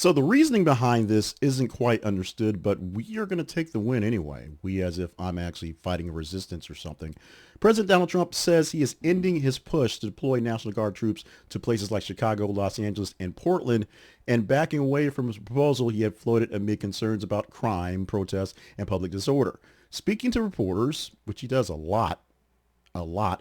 So the reasoning behind this isn't quite understood, but we are going to take the win anyway. We, as if I'm actually fighting a resistance or something. President Donald Trump says he is ending his push to deploy National Guard troops to places like Chicago, Los Angeles, and Portland, and backing away from his proposal he had floated amid concerns about crime, protests, and public disorder. Speaking to reporters, which he does a lot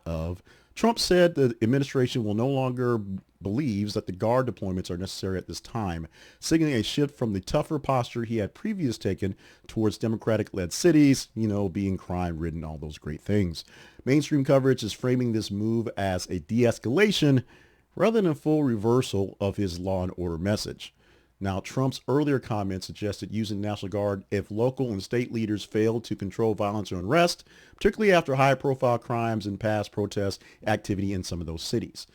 of, Trump said the administration will no longer believes that the guard deployments are necessary at this time, signaling a shift from the tougher posture he had previously taken towards Democratic-led cities, being crime-ridden, all those great things. Mainstream coverage is framing this move as a de-escalation rather than a full reversal of his law and order message. Now, Trump's earlier comments suggested using the National Guard if local and state leaders failed to control violence or unrest, particularly after high-profile crimes and past protest activity in some of those cities,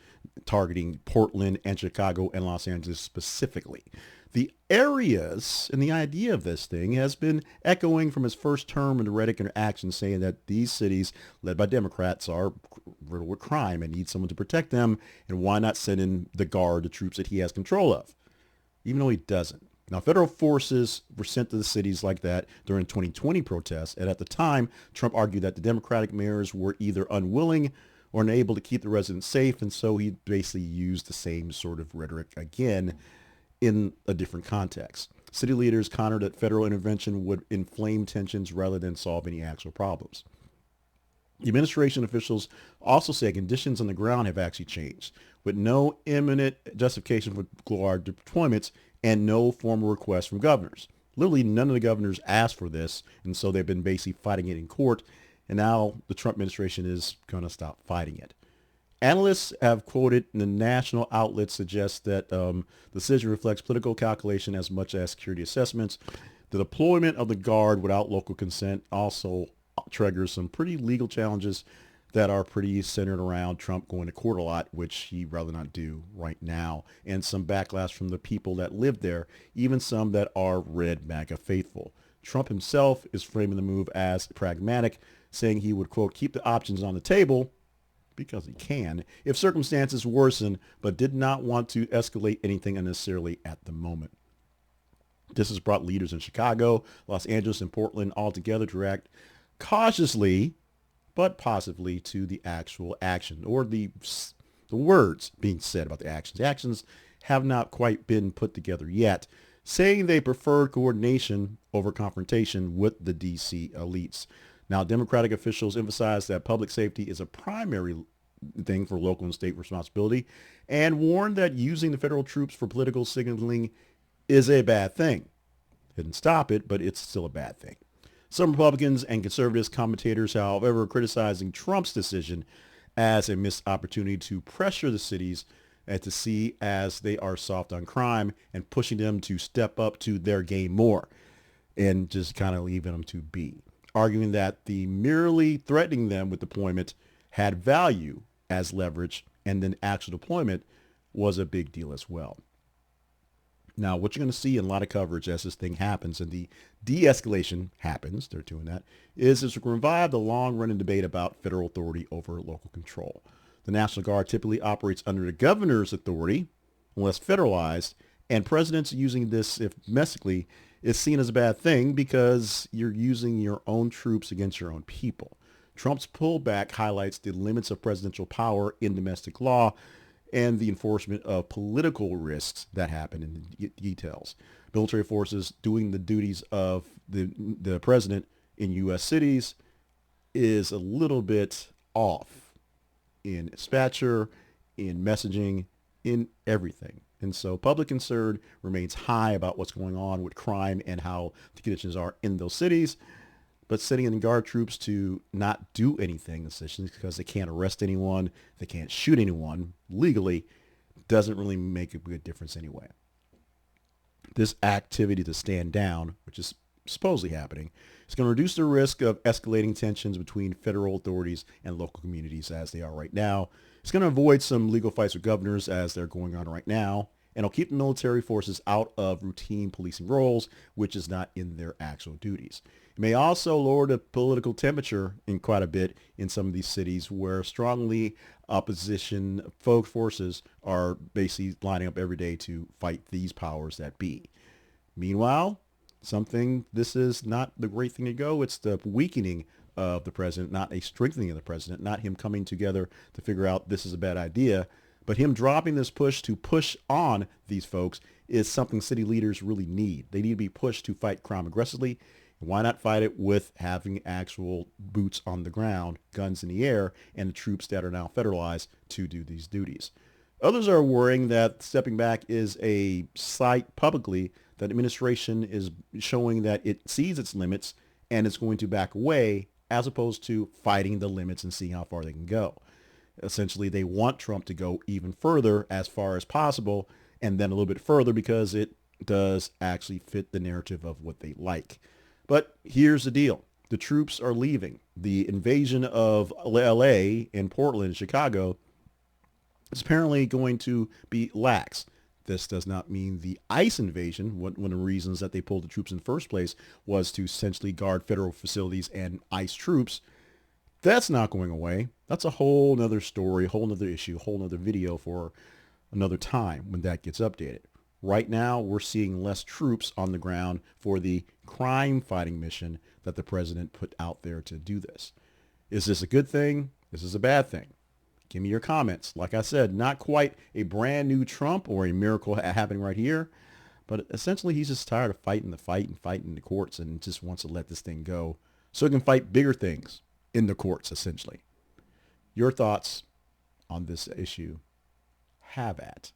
targeting Portland and Chicago and Los Angeles specifically. The areas and the idea of this thing has been echoing from his first term in the rhetoric and action, saying that these cities led by Democrats are riddled with crime and need someone to protect them, and why not send in the Guard, the troops that he has control of, even though he doesn't. Now, federal forces were sent to the cities like that during 2020 protests, and at the time, Trump argued that the Democratic mayors were either unwilling or unable to keep the residents safe, and so he basically used the same sort of rhetoric again in a different context. City leaders countered that federal intervention would inflame tensions rather than solve any actual problems. The administration officials also say conditions on the ground have actually changed, with no imminent justification for guard deployments and no formal request from governors. Literally, none of the governors asked for this, and so they've been basically fighting it in court, and now the Trump administration is going to stop fighting it. Analysts have quoted in the national outlets suggest that the decision reflects political calculation as much as security assessments. The deployment of the Guard without local consent also triggers some pretty legal challenges that are pretty centered around Trump going to court a lot, which he'd rather not do right now, and some backlash from the people that live there, even some that are red MAGA faithful. Trump himself is framing the move as pragmatic, saying he would, quote, keep the options on the table because he can if circumstances worsen, but did not want to escalate anything unnecessarily at the moment. This has brought leaders in Chicago, Los Angeles, and Portland all together to react cautiously but positively to the actual action, or the words being said about the actions. The actions have not quite been put together yet, saying they prefer coordination over confrontation with the DC elites. Now, Democratic officials emphasize that public safety is a primary thing for local and state responsibility, and warned that using the federal troops for political signaling is a bad thing. Didn't stop it, but it's still a bad thing. Some Republicans and conservatives commentators, however, are criticizing Trump's decision as a missed opportunity to pressure the cities and to see as they are soft on crime and pushing them to step up to their game more and just kind of leaving them to be, arguing that the merely threatening them with deployment had value as leverage, and then actual deployment was a big deal as well. Now, what you're going to see in a lot of coverage as this thing happens and the de-escalation happens, they're doing that, is it's to revive the long-running debate about federal authority over local control. The National Guard typically operates under the governor's authority, unless federalized, and presidents using this, if domestically, is seen as a bad thing because you're using your own troops against your own people. Trump's pullback highlights the limits of presidential power in domestic law and the enforcement of political risks that happen in the details. Military forces doing the duties of the president in U.S. cities is a little bit off in stature, in messaging, in everything. And so public concern remains high about what's going on with crime and how the conditions are in those cities. But sending in guard troops to not do anything, essentially, because they can't arrest anyone, they can't shoot anyone legally, doesn't really make a good difference anyway. This activity to stand down, which is supposedly happening, is going to reduce the risk of escalating tensions between federal authorities and local communities as they are right now. It's going to avoid some legal fights with governors as they're going on right now, and it'll keep the military forces out of routine policing roles, which is not in their actual duties. It may also lower the political temperature in quite a bit in some of these cities where strongly opposition folk forces are basically lining up every day to fight these powers that be. Meanwhile, this is not the great thing to go. It's the weakening of the president, not a strengthening of the president, not him coming together to figure out this is a bad idea, but him dropping this push to push on these folks is something city leaders really need. They need to be pushed to fight crime aggressively. Why not fight it with having actual boots on the ground, guns in the air, and the troops that are now federalized to do these duties? Others are worrying that stepping back is a sight publicly that administration is showing that it sees its limits and it's going to back away as opposed to fighting the limits and seeing how far they can go. Essentially, they want Trump to go even further as far as possible and then a little bit further because it does actually fit the narrative of what they like. But here's the deal. The troops are leaving. The invasion of LA and Portland and Chicago is apparently going to be lax. This does not mean the ICE invasion. One of the reasons that they pulled the troops in the first place was to essentially guard federal facilities and ICE troops. That's not going away. That's a whole nother story, a whole nother issue, a whole nother video for another time when that gets updated. Right now, we're seeing less troops on the ground for the crime fighting mission that the president put out there to do this. Is this a good thing? This is a bad thing. Give me your comments. Like I said, not quite a brand new Trump or a miracle happening right here, but essentially he's just tired of fighting the fight and fighting the courts and just wants to let this thing go so he can fight bigger things in the courts, essentially. Your thoughts on this issue? Have at.